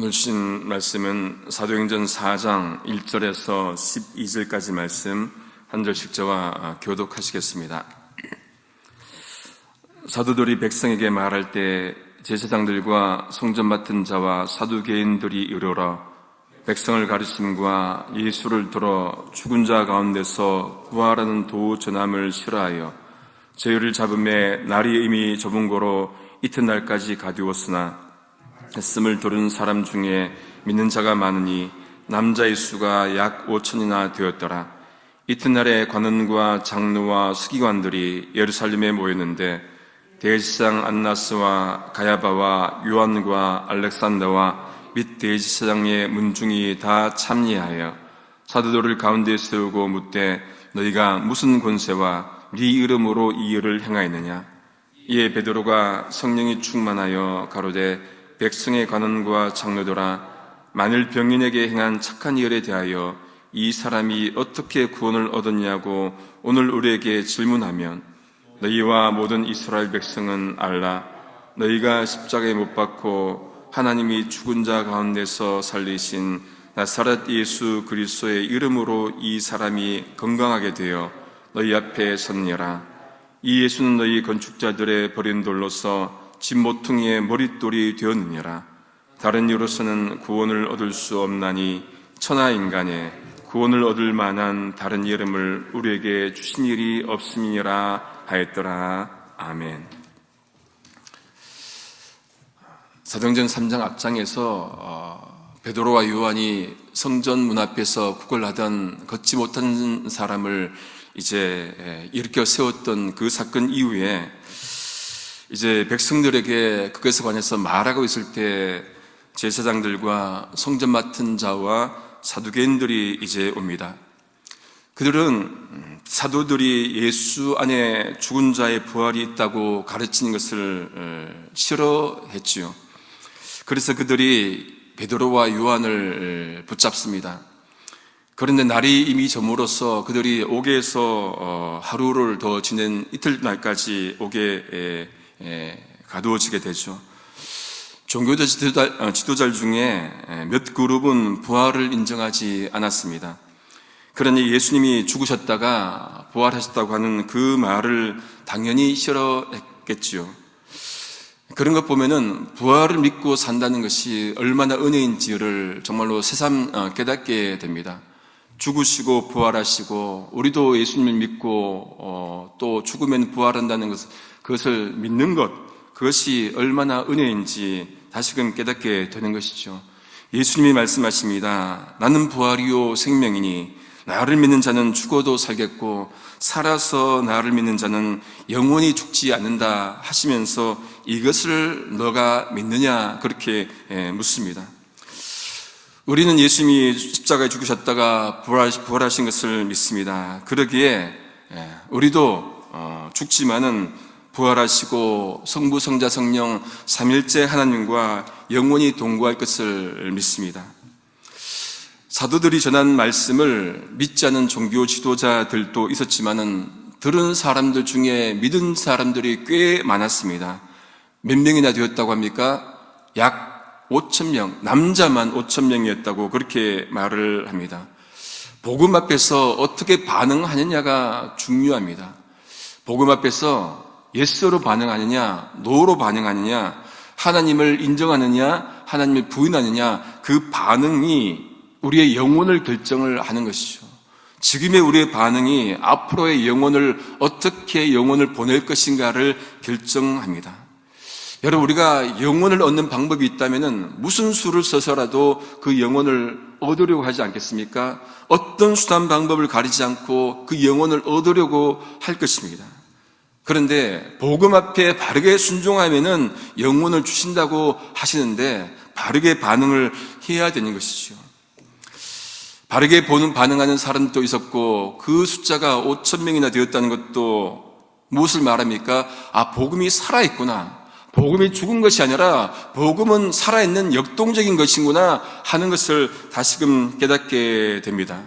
오늘 주신 말씀은 사도행전 4장 1절에서 12절까지 말씀 한 절씩 저와 교독하시겠습니다. 사도들이 백성에게 말할 때 제사장들과 성전 맡은 자와 사두개인들이 이르러 백성을 가르침과 예수를 들어 죽은 자 가운데서 부활하는 도 전함을 싫어하여 저희를 잡음에 날이 이미 접은 거로 이튿날까지 가두었으나 말씀을 들은 사람 중에 믿는 자가 많으니 남자의 수가 약 5천이나 되었더라. 이튿날에 관원과 장로와 서기관들이 예루살렘에 모였는데 대제사장 안나스와 가야바와 요한과 알렉산더와 및 대제사장의 문중이 다 참여하여 사도들을 가운데 세우고 묻되 너희가 무슨 권세와 네 이름으로 이 일을 행하였느냐? 이에 베드로가 성령이 충만하여 가로되 백성의 관원과 장로들아, 만일 병인에게 행한 착한 일에 대하여 이 사람이 어떻게 구원을 얻었냐고 오늘 우리에게 질문하면 너희와 모든 이스라엘 백성은 알라. 너희가 십자가에 못 박고 하나님이 죽은 자 가운데서 살리신 나사렛 예수 그리스도의 이름으로 이 사람이 건강하게 되어 너희 앞에 섰느니라. 이 예수는 너희 건축자들의 버린 돌로서 집 모퉁이의 머릿돌이 되었느니라. 다른 이로서는 구원을 얻을 수 없나니 천하 인간에 구원을 얻을 만한 다른 이름을 우리에게 주신 일이 없음이니라 하였더라. 아멘. 사도행전 3장 앞장에서 베드로와 요한이 성전 문 앞에서 구걸하던 걷지 못한 사람을 이제 일으켜 세웠던 그 사건 이후에 이제 백성들에게 그것에 관해서 말하고 있을 때 제사장들과 성전 맡은 자와 사두개인들이 이제 옵니다. 그들은 사도들이 예수 안에 죽은 자의 부활이 있다고 가르치는 것을 싫어했지요. 그래서 그들이 베드로와 요한을 붙잡습니다. 그런데 날이 이미 저물어서 그들이 옥에서 하루를 더 지낸 이튿날까지 옥에 가두어지게 되죠. 종교적 지도자 중에 몇 그룹은 부활을 인정하지 않았습니다. 그러니 예수님이 죽으셨다가 부활하셨다고 하는 그 말을 당연히 싫어했겠지요. 그런 것 보면은 부활을 믿고 산다는 것이 얼마나 은혜인지를 정말로 새삼 깨닫게 됩니다. 죽으시고 부활하시고 우리도 예수님을 믿고 또 죽으면 부활한다는 그것을 믿는 것, 그것이 얼마나 은혜인지 다시금 깨닫게 되는 것이죠. 예수님이 말씀하십니다. 나는 부활이요 생명이니 나를 믿는 자는 죽어도 살겠고 살아서 나를 믿는 자는 영원히 죽지 않는다 하시면서 이것을 너가 믿느냐 그렇게 묻습니다. 우리는 예수님이 십자가에 죽으셨다가 부활하신 것을 믿습니다. 그러기에 우리도 죽지만은 부활하시고 성부, 성자, 성령 삼일째 하나님과 영원히 동거할 것을 믿습니다. 사도들이 전한 말씀을 믿지 않은 종교 지도자들도 있었지만은 들은 사람들 중에 믿은 사람들이 꽤 많았습니다. 몇 명이나 되었다고 합니까? 약 5,000명, 남자만 5,000명이었다고 그렇게 말을 합니다. 복음 앞에서 어떻게 반응하느냐가 중요합니다. 복음 앞에서 예스로 반응하느냐, 노로 반응하느냐, 하나님을 인정하느냐, 하나님을 부인하느냐, 그 반응이 우리의 영혼을 결정을 하는 것이죠. 지금의 우리의 반응이 앞으로의 영혼을 어떻게 영혼을 보낼 것인가를 결정합니다. 여러분, 우리가 영혼을 얻는 방법이 있다면 무슨 수를 써서라도 그 영혼을 얻으려고 하지 않겠습니까? 어떤 수단 방법을 가리지 않고 그 영혼을 얻으려고 할 것입니다. 그런데 복음 앞에 바르게 순종하면은 영혼을 주신다고 하시는데 바르게 반응을 해야 되는 것이죠. 바르게 반응하는 사람도 있었고 그 숫자가 5,000명이나 되었다는 것도 무엇을 말합니까? 복음이 살아있구나. 복음이 죽은 것이 아니라 복음은 살아있는 역동적인 것이구나 하는 것을 다시금 깨닫게 됩니다.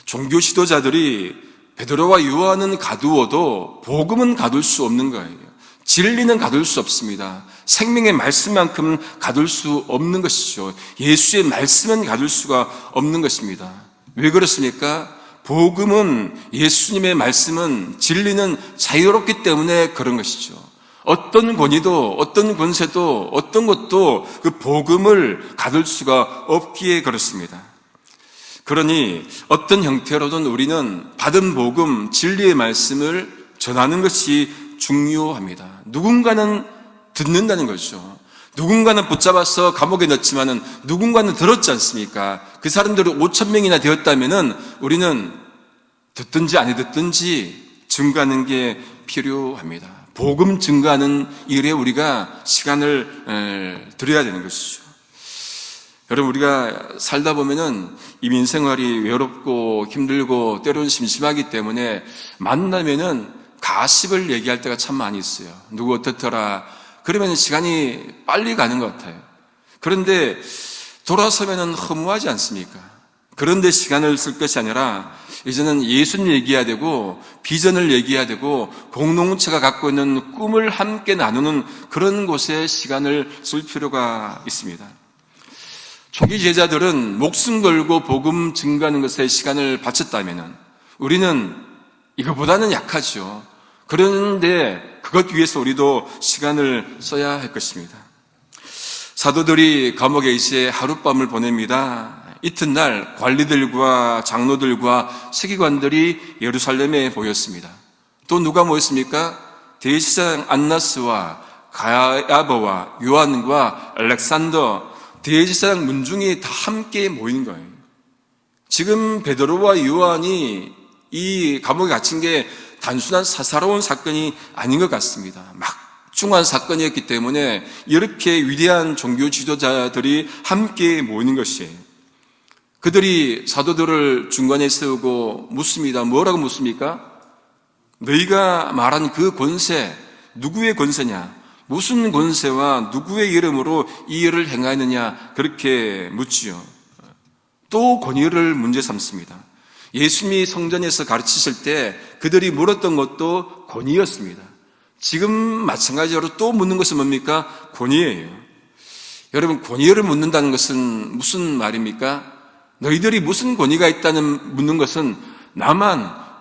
종교 지도자들이 베드로와 요한은 가두어도 복음은 가둘 수 없는 거예요. 진리는 가둘 수 없습니다. 생명의 말씀만큼 가둘 수 없는 것이죠. 예수의 말씀은 가둘 수가 없는 것입니다. 왜 그렇습니까? 복음은, 예수님의 말씀은, 진리는 자유롭기 때문에 그런 것이죠. 어떤 권위도, 어떤 권세도, 어떤 것도 그 복음을 가둘 수가 없기에 그렇습니다. 그러니 어떤 형태로든 우리는 받은 복음, 진리의 말씀을 전하는 것이 중요합니다. 누군가는 듣는다는 거죠. 누군가는 붙잡아서 감옥에 넣지만은 누군가는 들었지 않습니까? 그 사람들이 5,000명이나 되었다면은 우리는 듣든지 안 듣든지 증거하는 게 필요합니다. 복음 증거하는 일에 우리가 시간을 들여야 되는 것이죠. 여러분, 우리가 살다 보면은 이민 생활이 외롭고 힘들고 때로는 심심하기 때문에 만나면은 가십을 얘기할 때가 참 많이 있어요. 누구 어떻더라. 그러면 시간이 빨리 가는 것 같아요. 그런데 돌아서면은 허무하지 않습니까? 그런데 시간을 쓸 것이 아니라 이제는 예수님 얘기해야 되고 비전을 얘기해야 되고 공동체가 갖고 있는 꿈을 함께 나누는 그런 곳에 시간을 쓸 필요가 있습니다. 초기 제자들은 목숨 걸고 복음 증거하는 것에 시간을 바쳤다면 우리는 이거보다는 약하죠. 그런데 그것 위해서 우리도 시간을 써야 할 것입니다. 사도들이 감옥에 이제 하룻밤을 보냅니다. 이튿날 관리들과 장로들과 서기관들이 예루살렘에 모였습니다. 또 누가 모였습니까? 대제사장 안나스와 가야바와 요한과 알렉산더, 대제사장 문중이 다 함께 모인 거예요. 지금 베드로와 요한이 이 감옥에 갇힌 게 단순한 사사로운 사건이 아닌 것 같습니다. 막중한 사건이었기 때문에 이렇게 위대한 종교 지도자들이 함께 모이는 것이에요. 그들이 사도들을 중간에 세우고 묻습니다. 뭐라고 묻습니까? 너희가 말한 그 권세, 누구의 권세냐? 무슨 권세와 누구의 이름으로 이 일을 행하느냐? 그렇게 묻지요. 또 권위를 문제 삼습니다. 예수님이 성전에서 가르치실 때 그들이 물었던 것도 권위였습니다. 지금 마찬가지로 또 묻는 것은 뭡니까? 권위예요. 여러분, 권위를 묻는다는 것은 무슨 말입니까? 너희들이 무슨 권위가 있다는 묻는 것은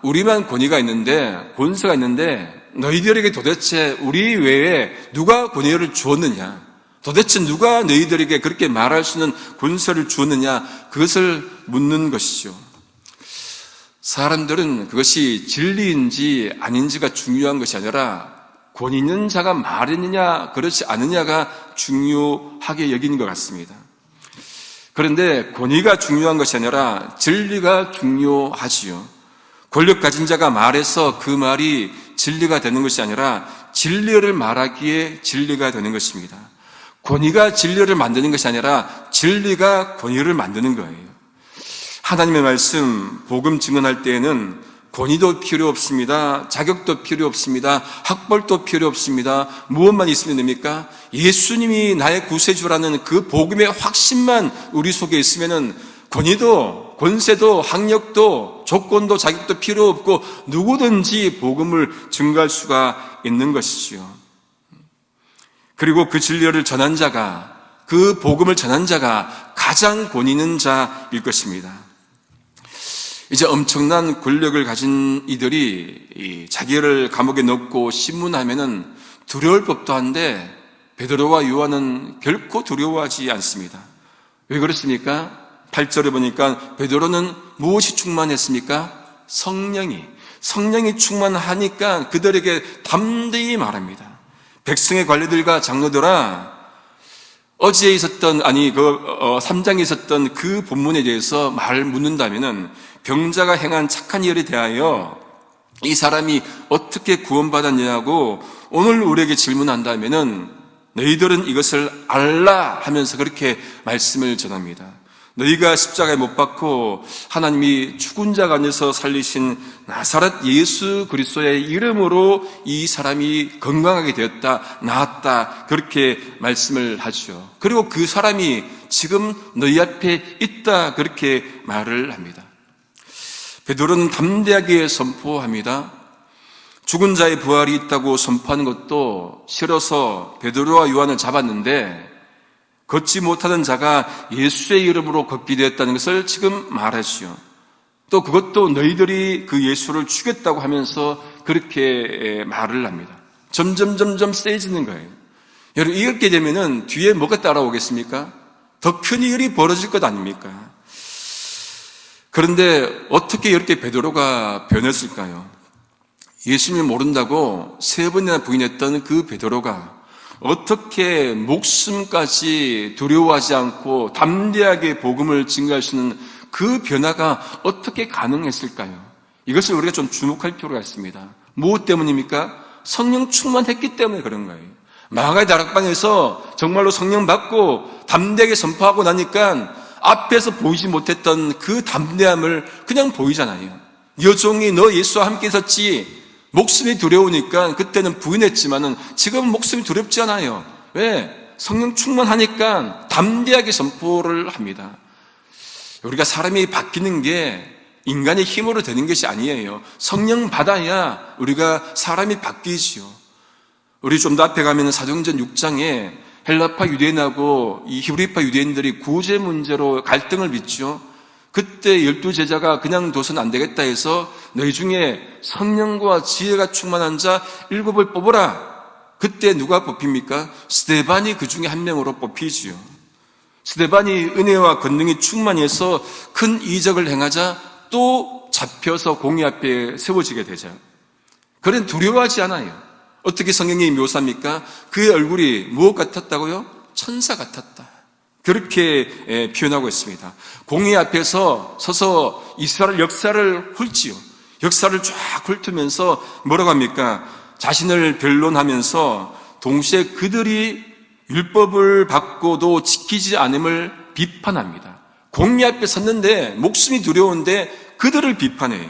우리만 권위가 있는데, 권세가 있는데 너희들에게 도대체 우리 외에 누가 권위를 주었느냐? 도대체 누가 너희들에게 그렇게 말할 수 있는 권세를 주었느냐? 그것을 묻는 것이죠. 사람들은 그것이 진리인지 아닌지가 중요한 것이 아니라 권위 있는 자가 말했느냐 그렇지 않느냐가 중요하게 여기는 것 같습니다. 그런데 권위가 중요한 것이 아니라 진리가 중요하지요. 권력 가진 자가 말해서 그 말이 진리가 되는 것이 아니라 진리를 말하기에 진리가 되는 것입니다. 권위가 진리를 만드는 것이 아니라 진리가 권위를 만드는 거예요. 하나님의 말씀, 복음 증언할 때에는 권위도 필요 없습니다. 자격도 필요 없습니다. 학벌도 필요 없습니다. 무엇만 있으면 됩니까? 예수님이 나의 구세주라는 그 복음의 확신만 우리 속에 있으면은 권위도, 권세도, 학력도, 조건도, 자격도 필요 없고 누구든지 복음을 증거할 수가 있는 것이지요. 그리고 그 진리를 전한 자가, 그 복음을 전한 자가 가장 권위 있는 자일 것입니다. 이제 엄청난 권력을 가진 이들이 자기를 감옥에 넣고 신문하면은 두려울 법도 한데 베드로와 요한은 결코 두려워하지 않습니다. 왜 그렇습니까? 8절에 보니까 베드로는 무엇이 충만했습니까? 성령이 충만하니까 그들에게 담대히 말합니다. 백성의 관리들과 장로들아, 어제 있었던 3장에 있었던 그 본문에 대해서 말을 묻는다면은 병자가 행한 착한 일에 대하여 이 사람이 어떻게 구원받았냐고 오늘 우리에게 질문한다면은 너희들은 이것을 알라 하면서 그렇게 말씀을 전합니다. 너희가 십자가에 못 박고 하나님이 죽은 자 가운데서 살리신 나사렛 예수 그리스도의 이름으로 이 사람이 건강하게 되었다, 나았다, 그렇게 말씀을 하죠. 그리고 그 사람이 지금 너희 앞에 있다, 그렇게 말을 합니다. 베드로는 담대하게 선포합니다. 죽은 자의 부활이 있다고 선포하는 것도 싫어서 베드로와 요한을 잡았는데 걷지 못하던 자가 예수의 이름으로 걷게 되었다는 것을 지금 말하시오. 또 그것도 너희들이 그 예수를 죽였다고 하면서 그렇게 말을 합니다. 점점 세지는 거예요. 여러분, 이렇게 되면은 뒤에 뭐가 따라오겠습니까? 더 큰 일이 벌어질 것 아닙니까? 그런데 어떻게 이렇게 베드로가 변했을까요? 예수님을 모른다고 3번이나 부인했던 그 베드로가 어떻게 목숨까지 두려워하지 않고 담대하게 복음을 증거할 수 있는 그 변화가 어떻게 가능했을까요? 이것을 우리가 좀 주목할 필요가 있습니다. 무엇 때문입니까? 성령 충만했기 때문에 그런 거예요. 마가의 다락방에서 정말로 성령 받고 담대하게 선포하고 나니까 앞에서 보이지 못했던 그 담대함을 그냥 보이잖아요. 여종이 너 예수와 함께 있었지. 목숨이 두려우니까 그때는 부인했지만은 지금은 목숨이 두렵지 않아요. 왜? 성령 충만하니까 담대하게 선포를 합니다. 우리가 사람이 바뀌는 게 인간의 힘으로 되는 것이 아니에요. 성령 받아야 우리가 사람이 바뀌지요. 우리 좀 더 앞에 가면 사도행전 6장에 헬라파 유대인하고 이 히브리파 유대인들이 구제 문제로 갈등을 빚죠. 그때 12제자가 그냥 둬서는 안 되겠다 해서 너희 중에 성령과 지혜가 충만한 자 7을 뽑으라. 그때 누가 뽑힙니까? 스데반이 그 중에 한 명으로 뽑히지요. 스데반이 은혜와 권능이 충만해서 큰 이적을 행하자 또 잡혀서 공의 앞에 세워지게 되죠. 그는 두려워하지 않아요. 어떻게 성경이 묘사합니까? 그의 얼굴이 무엇 같았다고요? 천사 같았다. 그렇게 표현하고 있습니다. 공의 앞에서 서서 이스라엘 역사를 훑지요. 역사를 쫙 훑으면서 뭐라고 합니까? 자신을 변론하면서 동시에 그들이 율법을 받고도 지키지 않음을 비판합니다. 공의 앞에 섰는데 목숨이 두려운데 그들을 비판해요.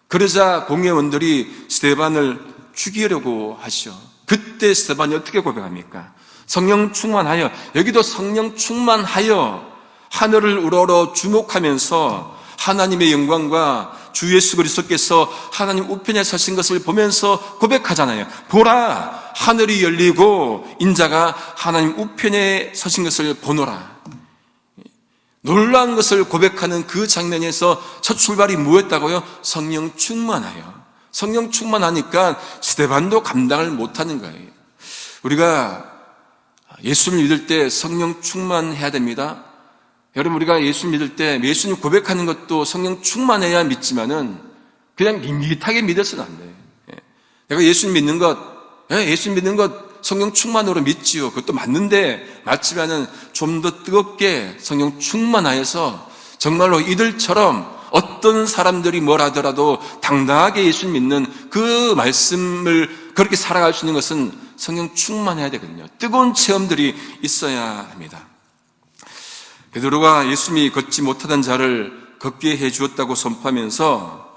그러자 공회원들이 스데반을 죽이려고 하시오. 그때 스데반이 어떻게 고백합니까? 성령 충만하여, 여기도 성령 충만하여 하늘을 우러러 주목하면서 하나님의 영광과 주 예수 그리스도께서 하나님 우편에 서신 것을 보면서 고백하잖아요. 보라, 하늘이 열리고 인자가 하나님 우편에 서신 것을 보노라. 놀라운 것을 고백하는 그 장면에서 첫 출발이 뭐였다고요? 성령 충만하여. 성령 충만하니까 스데반도 감당을 못하는 거예요. 우리가 예수를 믿을 때 성령 충만해야 됩니다. 여러분, 우리가 예수 믿을 때 예수님 고백하는 것도 성령 충만해야 믿지만은 그냥 밋밋하게 믿어서는 안 돼요. 내가 예수 믿는 것, 예수 믿는 것 성령 충만으로 믿지요. 그것도 맞지만은 좀 더 뜨겁게 성령 충만하여서 정말로 이들처럼 어떤 사람들이 뭘 하더라도 당당하게 예수 믿는 그 말씀을 그렇게 살아갈 수 있는 것은 성령 충만해야 되거든요. 뜨거운 체험들이 있어야 합니다. 베드로가 예수님이 걷지 못하던 자를 걷게 해 주었다고 선포하면서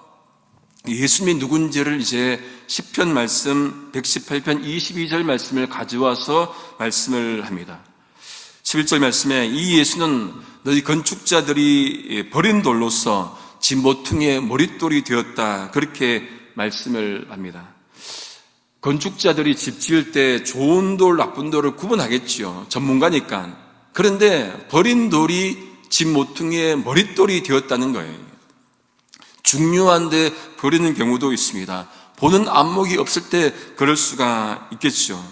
예수님이 누군지를 이제 시편 말씀 118편 22절 말씀을 가져와서 말씀을 합니다. 11절 말씀에 이 예수는 너희 건축자들이 버린 돌로서 집 모퉁이의 머릿돌이 되었다. 그렇게 말씀을 합니다. 건축자들이 집 지을 때 좋은 돌, 나쁜 돌을 구분하겠지요. 전문가니까. 그런데 버린 돌이 집 모퉁이의 머릿돌이 되었다는 거예요. 중요한데 버리는 경우도 있습니다. 보는 안목이 없을 때 그럴 수가 있겠죠.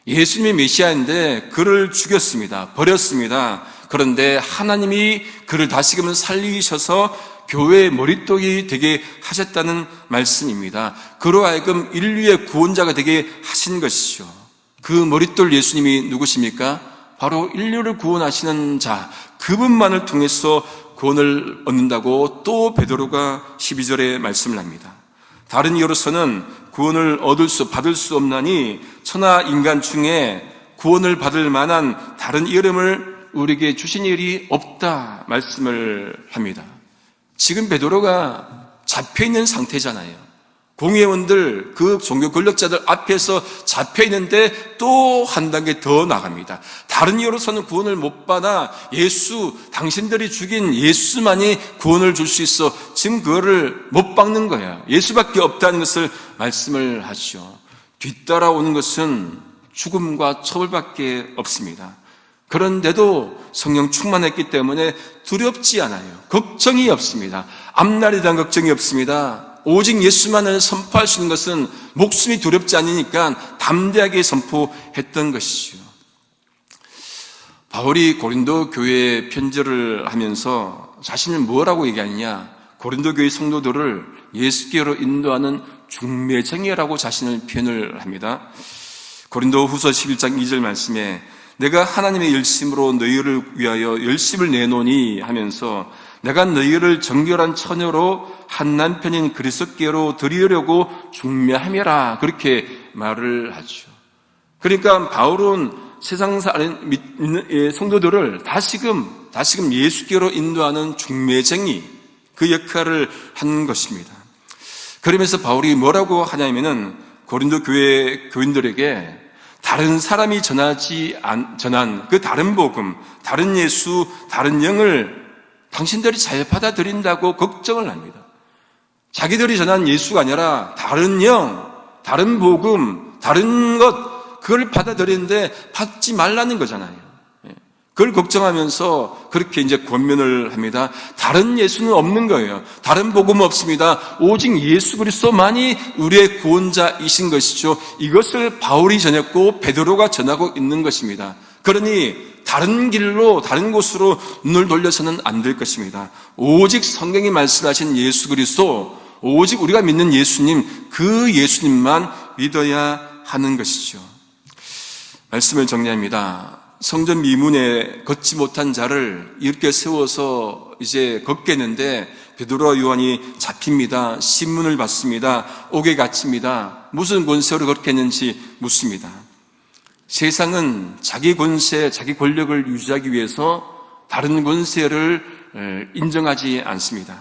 예수님이 메시아인데 그를 죽였습니다. 버렸습니다. 그런데 하나님이 그를 다시금 살리셔서 교회의 머릿돌이 되게 하셨다는 말씀입니다. 그로 하여금 인류의 구원자가 되게 하신 것이죠. 그 머릿돌 예수님이 누구십니까? 바로 인류를 구원하시는 자, 그분만을 통해서 구원을 얻는다고 또 베드로가 12절에 말씀을 합니다. 다른 이유로서는 구원을 받을 수 없나니 천하 인간 중에 구원을 받을 만한 다른 이름을 우리에게 주신 일이 없다 말씀을 합니다. 지금 베드로가 잡혀있는 상태잖아요. 공회원들, 그 종교 권력자들 앞에서 잡혀 있는데 또 한 단계 더 나갑니다. 다른 이유로서는 구원을 못 받아 예수, 당신들이 죽인 예수만이 구원을 줄 수 있어. 지금 그거를 못 박는 거예요. 예수밖에 없다는 것을 말씀을 하시죠. 뒤따라오는 것은 죽음과 처벌밖에 없습니다. 그런데도 성령 충만했기 때문에 두렵지 않아요. 걱정이 없습니다. 앞날에 대한 걱정이 없습니다. 오직 예수만을 선포할 수 있는 것은 목숨이 두렵지 않으니까 담대하게 선포했던 것이죠. 바울이 고린도 교회에 편지를 하면서 자신을 뭐라고 얘기하느냐? 고린도 교회 성도들을 예수께로 인도하는 중매쟁이라고 자신을 표현을 합니다. 고린도 후서 11장 2절 말씀에 내가 하나님의 열심으로 너희를 위하여 열심을 내노니 하면서 내가 너희를 정결한 처녀로 한 남편인 그리스도께로 드리려고 중매함이라 그렇게 말을 하죠. 그러니까 바울은 세상 사는 성도들을 다시금 예수께로 인도하는 중매쟁이 그 역할을 한 것입니다. 그러면서 바울이 뭐라고 하냐면은 고린도 교회 교인들에게 다른 사람이 전한 그 다른 복음, 다른 예수, 다른 영을 당신들이 잘 받아들인다고 걱정을 합니다. 자기들이 전한 예수가 아니라 다른 영, 다른 복음, 다른 것, 그걸 받아들이는데 받지 말라는 거잖아요. 그걸 걱정하면서 그렇게 이제 권면을 합니다. 다른 예수는 없는 거예요. 다른 복음은 없습니다. 오직 예수 그리스도만이 우리의 구원자이신 것이죠. 이것을 바울이 전했고 베드로가 전하고 있는 것입니다. 그러니 다른 길로 다른 곳으로 눈을 돌려서는 안 될 것입니다. 오직 성경이 말씀하신 예수 그리스도, 오직 우리가 믿는 예수님, 그 예수님만 믿어야 하는 것이죠. 말씀을 정리합니다. 성전 미문에 걷지 못한 자를 이렇게 세워서 이제 걷겠는데 베드로와 요한이 잡힙니다. 신문을 받습니다. 옥에 갇힙니다. 무슨 권세로 걷겠는지 묻습니다. 세상은 자기 권세, 자기 권력을 유지하기 위해서 다른 권세를 인정하지 않습니다.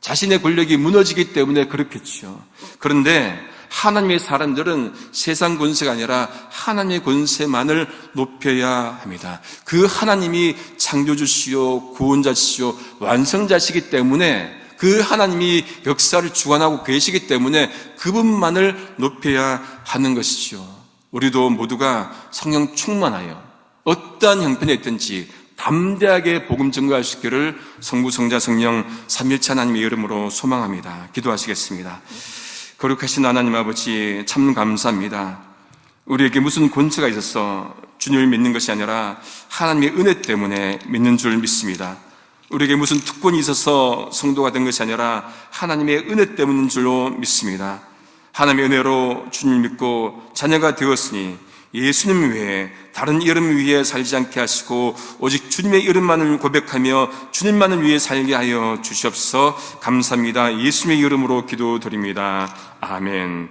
자신의 권력이 무너지기 때문에 그렇겠죠. 그런데 하나님의 사람들은 세상 권세가 아니라 하나님의 권세만을 높여야 합니다. 그 하나님이 창조주시요 구원자시요 완성자시기 때문에 그 하나님이 역사를 주관하고 계시기 때문에 그분만을 높여야 하는 것이죠. 우리도 모두가 성령 충만하여 어떠한 형편에 있든지 담대하게 복음 증거할 수 있기를 성부, 성자, 성령 삼위일체 하나님의 이름으로 소망합니다. 기도하시겠습니다. 거룩하신 하나님 아버지 참 감사합니다. 우리에게 무슨 권세가 있어서 주님을 믿는 것이 아니라 하나님의 은혜 때문에 믿는 줄 믿습니다. 우리에게 무슨 특권이 있어서 성도가 된 것이 아니라 하나님의 은혜 때문인 줄로 믿습니다. 하나님의 은혜로 주님 믿고 자녀가 되었으니 예수님 외에 다른 이름 위에 살지 않게 하시고 오직 주님의 이름만을 고백하며 주님만을 위해 살게 하여 주시옵소서. 감사합니다. 예수님의 이름으로 기도드립니다. 아멘.